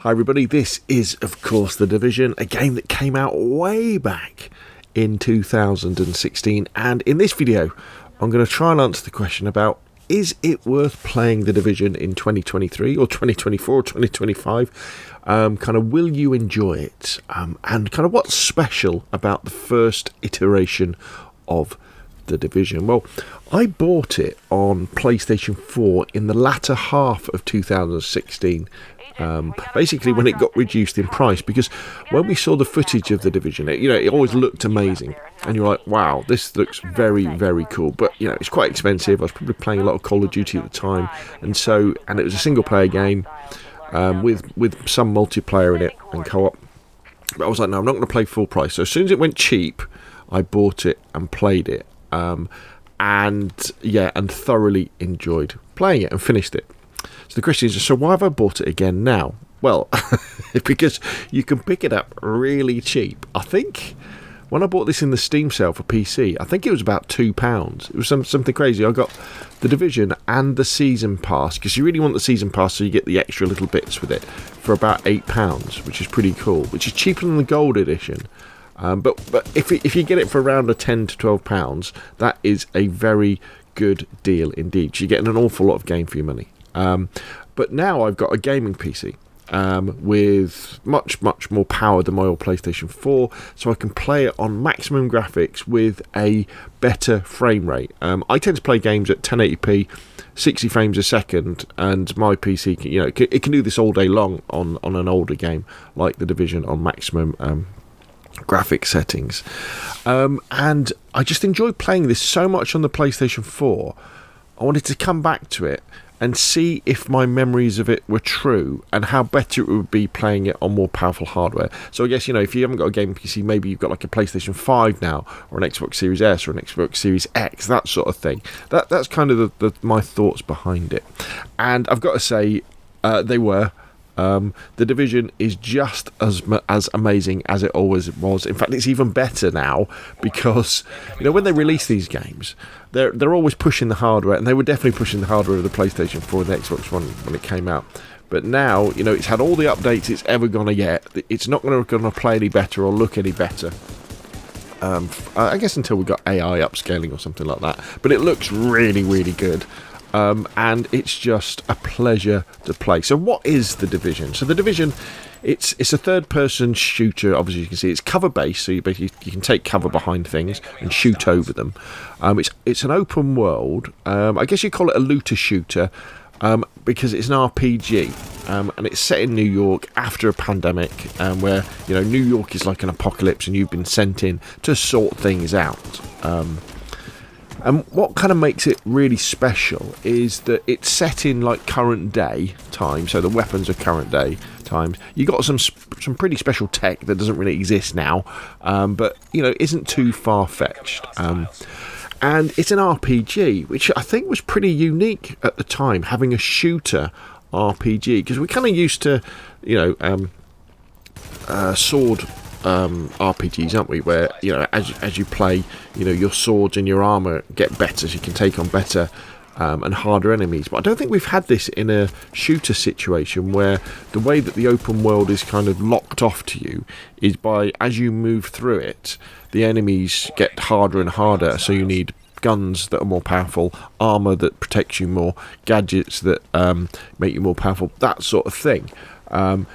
Hi everybody, this is of course The Division, a game that came out way back in 2016, and in this video I'm going to try and answer the question about is it worth playing The Division in 2023 or 2024 or 2025? Kind of will you enjoy it, and kind of what's special about the first iteration of The Division. Well, I bought it on PlayStation 4 in the latter half of 2016, basically when it got reduced in price, because when we saw the footage of The Division, it always looked amazing, and you're like, wow, this looks very, very cool, but it's quite expensive. I was probably playing a lot of Call of Duty at the time, and it was a single player game with some multiplayer in it and co-op, but I was like, no, I'm not going to play full price. So as soon as it went cheap, I bought it and played it, and thoroughly enjoyed playing it and finished it. So the question is, so why have I bought it again now? Well, because you can pick it up really cheap. I think when I bought this in the Steam sale for PC, I think it was about £2. It was something crazy. I got The Division and the Season Pass, because you really want the Season Pass so you get the extra little bits with it, for about £8, which is pretty cool, which is cheaper than the Gold Edition. But if you get it for around £10 to £12, that is a very good deal indeed. You're getting an awful lot of game for your money. But now I've got a gaming PC with much more power than my old PlayStation 4, so I can play it on maximum graphics with a better frame rate. I tend to play games at 1080p, 60 frames a second, and my PC it can do this all day long on an older game like The Division on maximum graphic settings, and I just enjoyed playing this so much on the PlayStation 4. I wanted to come back to it and see if my memories of it were true and how better it would be playing it on more powerful hardware. So I guess, if you haven't got a gaming PC, maybe you've got like a PlayStation 5 now, or an Xbox Series S or an Xbox Series X, that sort of thing. That's kind of my thoughts behind it. And I've got to say, they were. The Division is just as amazing as it always was. In fact, it's even better now, because when they release these games, they're always pushing the hardware, and they were definitely pushing the hardware of the PlayStation 4 and the Xbox One when it came out. But now, it's had all the updates it's ever going to get. It's not going to play any better or look any better. I guess until we got AI upscaling or something like that. But it looks really, really good. And it's just a pleasure to play. So what is The Division? So The Division, it's a third-person shooter. Obviously, you can see it's cover-based, so you can take cover behind things and shoot over them. It's an open world. I guess you call it a looter shooter, because it's an RPG, and it's set in New York after a pandemic, where New York is like an apocalypse, and you've been sent in to sort things out. And what kind of makes it really special is that it's set in like current day time, so the weapons are current day times. You got some pretty special tech that doesn't really exist now, but isn't too far fetched. And it's an RPG, which I think was pretty unique at the time, having a shooter RPG, because we're kind of used to sword RPGs, aren't we, where as you play, your swords and your armor get better, so you can take on better and harder enemies. But I don't think we've had this in a shooter situation, where the way that the open world is kind of locked off to you is by, as you move through it, the enemies get harder and harder, so you need guns that are more powerful, armor that protects you more, gadgets that make you more powerful, that sort of thing.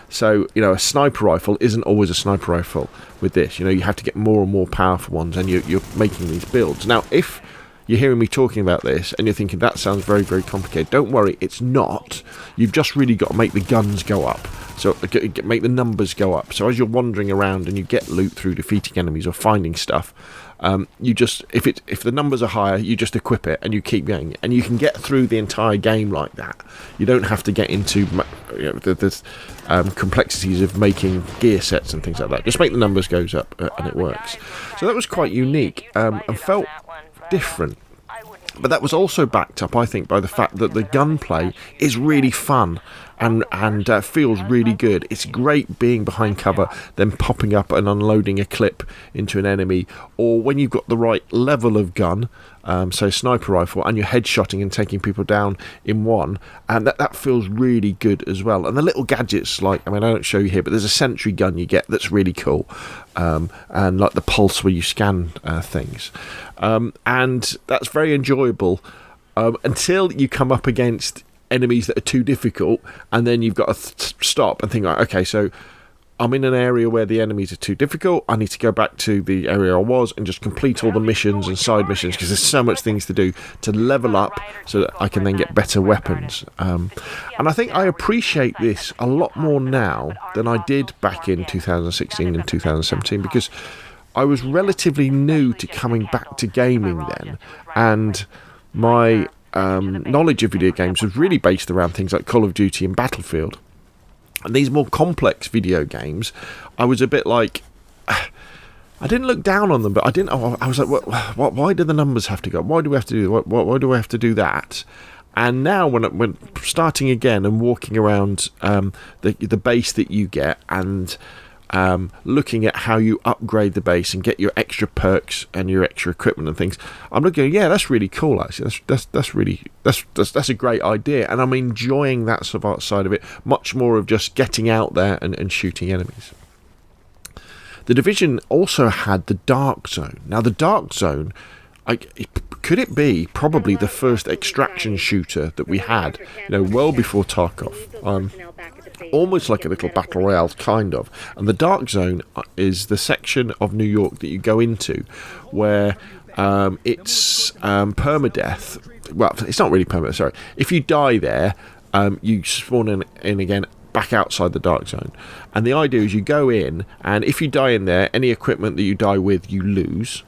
So a sniper rifle isn't always a sniper rifle with this. You have to get more and more powerful ones, and you're making these builds. Now, if you're hearing me talking about this and you're thinking that sounds very, very complicated, don't worry, it's not. You've just really got to make the guns go up, so make the numbers go up. So as you're wandering around and you get loot through defeating enemies or finding stuff, if the numbers are higher, you just equip it and you keep going, and you can get through the entire game like that. You don't have to get into the complexities of making gear sets and things like that. Just make the numbers goes up, and it works. So that was quite unique, and felt different. But that was also backed up, I think, by the fact that the gunplay is really fun and feels really good. It's great being behind cover, then popping up and unloading a clip into an enemy, or when you've got the right level of gun, so sniper rifle, and you're headshotting and taking people down in one, and that feels really good as well. And the little gadgets, like, I mean, I don't show you here, but there's a sentry gun you get that's really cool, and like the pulse where you scan things, and that's very enjoyable until you come up against enemies that are too difficult, and then you've got to stop and think, like, okay, so I'm in an area where the enemies are too difficult. I need to go back to the area I was and just complete all the missions and side missions, because there's so much things to do to level up so that I can then get better weapons. And I think I appreciate this a lot more now than I did back in 2016 and 2017, because I was relatively new to coming back to gaming then, and my knowledge of video games was really based around things like Call of Duty and Battlefield. And these more complex video games, I was a bit like, I didn't look down on them, but I was like, why do the numbers have to go? Why do we have to do? Why do we have to do that? And now, when starting again and walking around the base that you get, and looking at how you upgrade the base and get your extra perks and your extra equipment and things, I'm looking, yeah, that's really cool. Actually, that's a great idea, and I'm enjoying that side of it much more, of just getting out there and shooting enemies. The Division also had the Dark Zone. Now, the Dark Zone, could it be probably the first extraction shooter that we had? Well before Tarkov. Almost like a little battle royale, kind of. And the Dark Zone is the section of New York that you go into where it's permadeath. Well, it's not really permadeath, sorry. If you die there, you spawn in again back outside the Dark Zone. And the idea is you go in, and if you die in there, any equipment that you die with, you lose.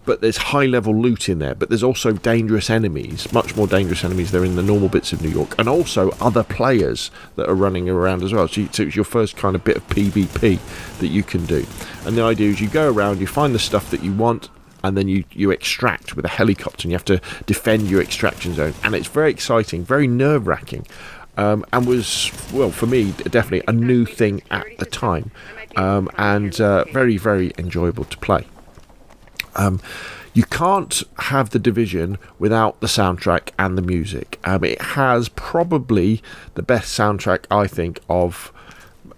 But there's high-level loot in there, but there's also dangerous enemies, much more dangerous enemies there in the normal bits of New York, and also other players that are running around as well. So it's your first kind of bit of PvP that you can do. And the idea is you go around, you find the stuff that you want, and then you extract with a helicopter, and you have to defend your extraction zone. And it's very exciting, very nerve-wracking, and was, well, for me, definitely a new thing at the time, and very, very enjoyable to play. You can't have the Division without the soundtrack and the music. It has probably the best soundtrack, I think, of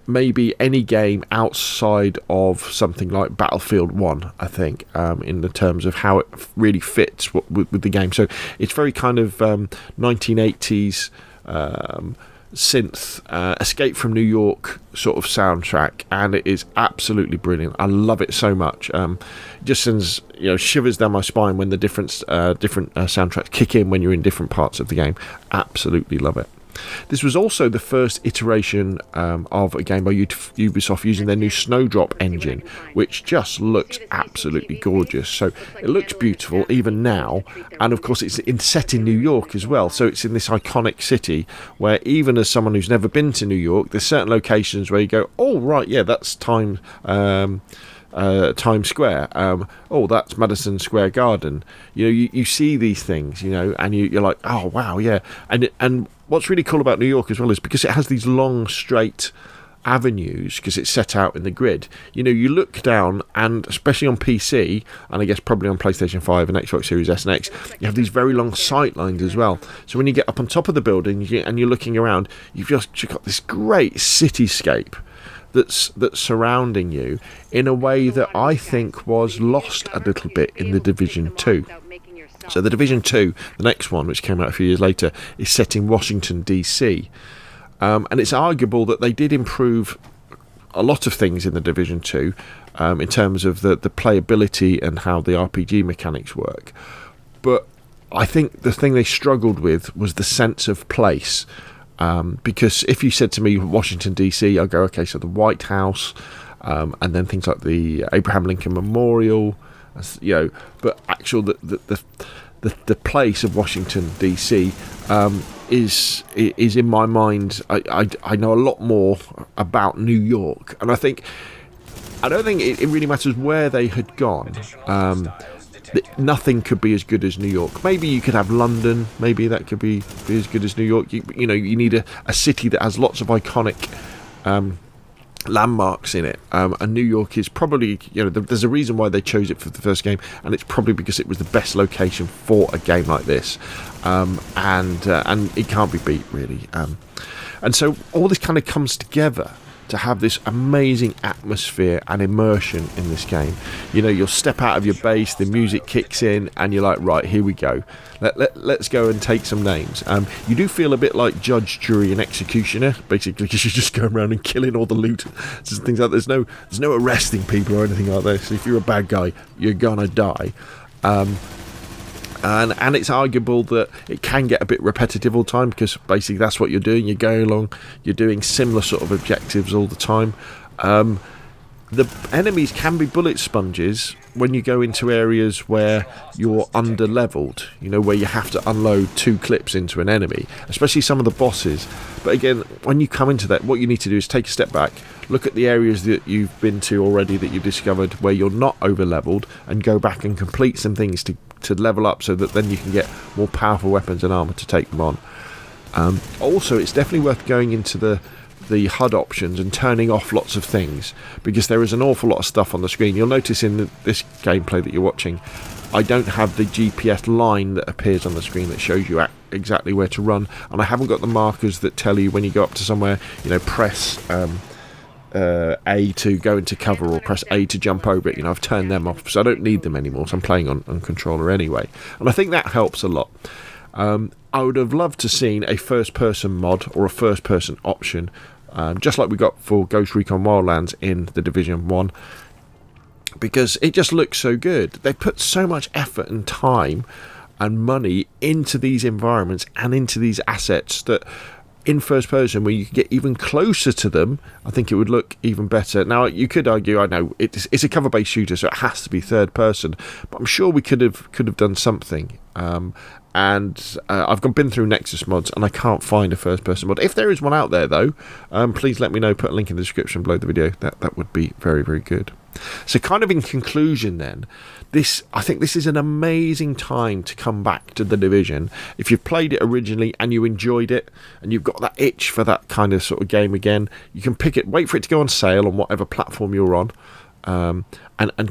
maybe any game outside of something like Battlefield 1, I think, in the terms of how it really fits with the game. So it's very kind of 1980s synth, Escape from New York sort of soundtrack, and it is absolutely brilliant. I love it so much. It just sends shivers down my spine when the different soundtracks kick in when you're in different parts of the game. Absolutely love it. This was also the first iteration of a game by Ubisoft using their new Snowdrop engine, which just looks absolutely gorgeous. So it looks beautiful even now, and of course it's set in New York as well, so it's in this iconic city where, even as someone who's never been to New York, there's certain locations where you go, oh right, yeah, that's Times Square. Oh, that's Madison Square Garden. You see these things, and you're like, oh wow, yeah. And what's really cool about New York as well is because it has these long straight avenues, because it's set out in the grid. You look down, and especially on PC, and I guess probably on PlayStation 5 and Xbox Series S and X, you have these very long sight lines as well. So when you get up on top of the building and you're looking around, you've got this great cityscape that's surrounding you in a way that I think was lost a little bit in the Division 2. So the Division 2, the next one, which came out a few years later, is set in Washington, D.C. And it's arguable that they did improve a lot of things in the Division 2 in terms of the playability and how the RPG mechanics work. But I think the thing they struggled with was the sense of place. Because if you said to me Washington DC, I'll go, okay, so the White House, and then things like the Abraham Lincoln Memorial, but actual the place of Washington DC is in my mind. I know a lot more about New York, and I don't think it really matters where they had gone. Nothing could be as good as New York. Maybe you could have London. Maybe that could be as good as New York. You need a city that has lots of iconic landmarks in it, and New York is probably, there's a reason why they chose it for the first game, and it's probably because it was the best location for a game like this, and it can't be beat, really. And so all this kind of comes together to have this amazing atmosphere and immersion in this game. You'll step out of your base, the music kicks in, and you're like, right, here we go. Let's go and take some names. You do feel a bit like Judge, Jury, and Executioner, basically, because you're just going around and killing all the loot and things like that. There's no arresting people or anything like this. If you're a bad guy, you're gonna die. And it's arguable that it can get a bit repetitive all the time, because basically that's what you're doing. You're going along, you're doing similar sort of objectives all the time. The enemies can be bullet sponges when you go into areas where you're under-leveled, where you have to unload 2 clips into an enemy, especially some of the bosses. But again, when you come into that, what you need to do is take a step back, look at the areas that you've been to already, that you've discovered where you're not over-leveled, and go back and complete some things to level up, so that then you can get more powerful weapons and armor to take them on. Also, it's definitely worth going into the HUD options and turning off lots of things, because there is an awful lot of stuff on the screen. You'll notice in this gameplay that you're watching, I don't have the GPS line that appears on the screen that shows you exactly where to run, and I haven't got the markers that tell you when you go up to somewhere, press A to go into cover, or press A to jump over it. I've turned them off, so I don't need them anymore, so I'm playing on controller anyway, and I think that helps a lot. I would have loved to seen a first person mod or a first person option, just like we got for Ghost Recon Wildlands in the Division 1, because it just looks so good. They put so much effort and time and money into these environments and into these assets that in first person, where you can get even closer to them, I think it would look even better. Now, you could argue, I know it's a cover-based shooter, so it has to be third person, but I'm sure we could have done something. I've been through Nexus mods, and I can't find a first person mod. If there is one out there, though, please let me know. Put a link in the description below the video. That would be very, very good. So, kind of in conclusion, then, I think this is an amazing time to come back to The Division. If you've played it originally and you enjoyed it, and you've got that itch for that kind of sort of game again, you can pick it, wait for it to go on sale on whatever platform you're on, and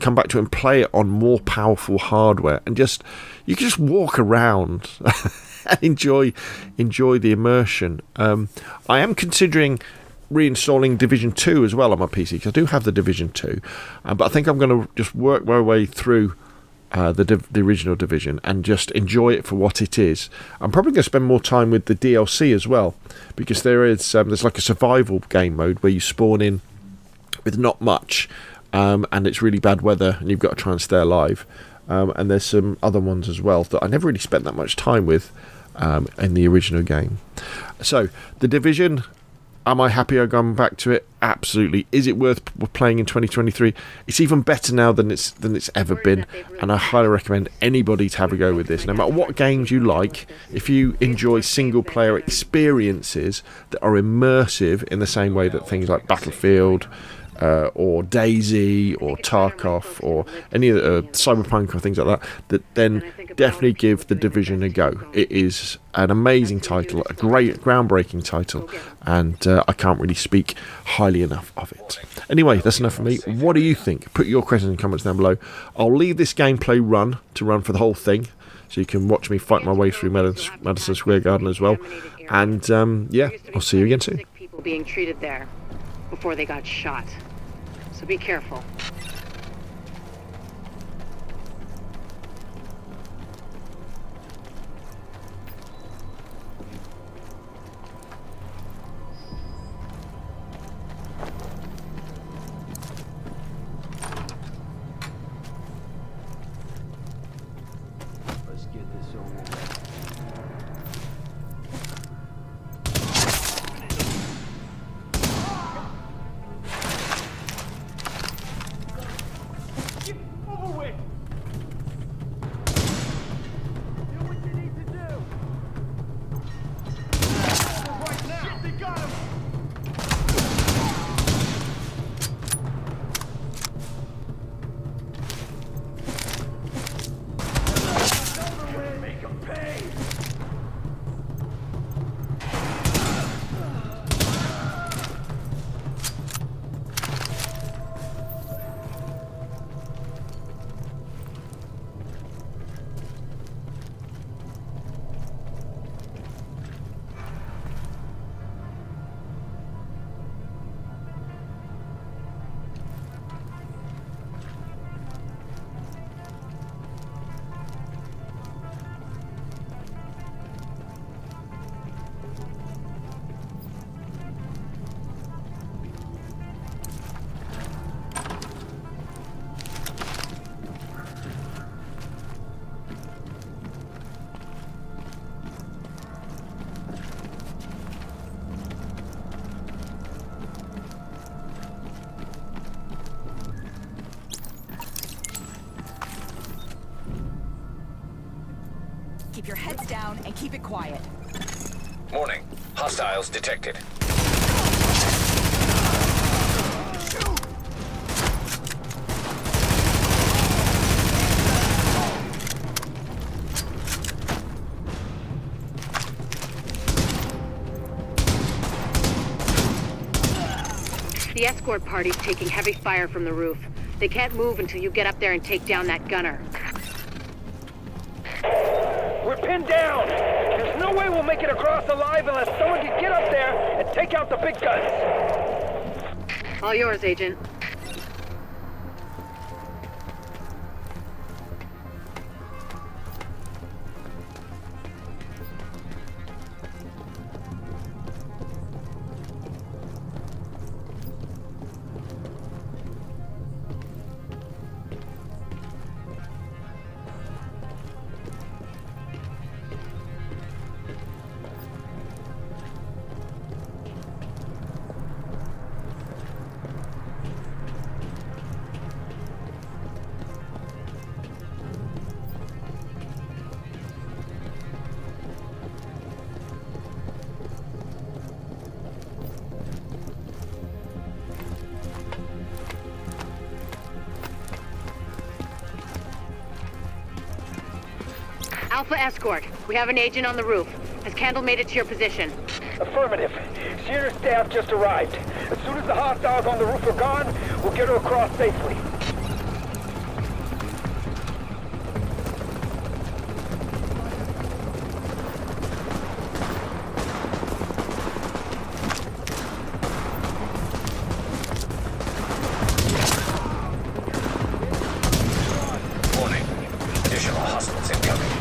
come back to it and play it on more powerful hardware, and you can just walk around and enjoy the immersion. I am considering reinstalling Division 2 as well on my PC, because I do have the Division 2, but I think I'm going to just work my way through the original Division and just enjoy it for what it is. I'm probably going to spend more time with the DLC as well, because there's like a survival game mode where you spawn in with not much, and it's really bad weather, and you've got to try and stay alive. And there's some other ones as well that I never really spent that much time with in the original game. So, The Division, am I happy I've gone back to it? Absolutely. Is it worth playing in 2023? It's even better now than it's ever been, and I highly recommend anybody to have a go with this. No matter what games you like, if you enjoy single-player experiences that are immersive in the same way that things like Battlefield, or Daisy, or Tarkov, or any Cyberpunk, or things like that, then definitely give The Division a go. It is an amazing title, a great, groundbreaking title, and I can't really speak highly enough of it. Anyway, that's enough for me. What do you think? Put your questions in the comments down below. I'll leave this gameplay run for the whole thing, so you can watch me fight my way through Madison Square Garden as well. And yeah, I'll see you again soon. People being treated there before they got shot. So be careful. Let's get this over with. your heads down and keep it quiet. Warning. Hostiles detected. The escort party's taking heavy fire from the roof. They can't move until you get up there and take down that gunner. We're pinned down! There's no way we'll make it across alive unless someone can get up there and take out the big guns! All yours, Agent. Alpha Escort, we have an agent on the roof. Has Candle made it to your position? Affirmative. Shearer's staff just arrived. As soon as the hostiles on the roof are gone, we'll get her across safely. Warning. Additional hostiles incoming.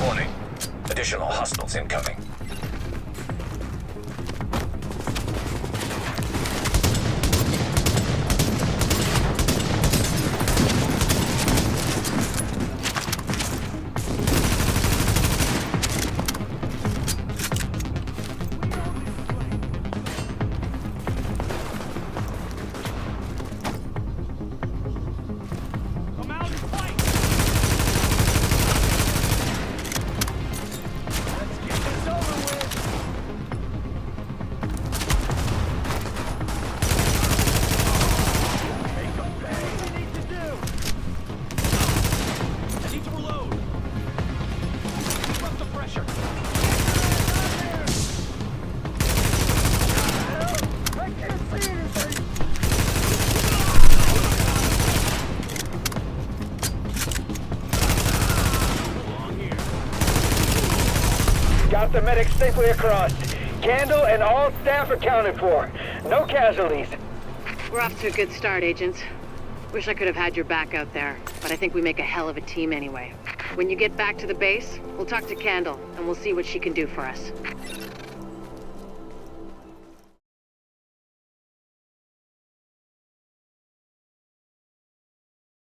Warning. Additional hostiles incoming. Got the medics safely across. Candle and all staff accounted for. No casualties. We're off to a good start, agents. Wish I could have had your back out there, but I think we make a hell of a team anyway. When you get back to the base, we'll talk to Candle, and we'll see what she can do for us.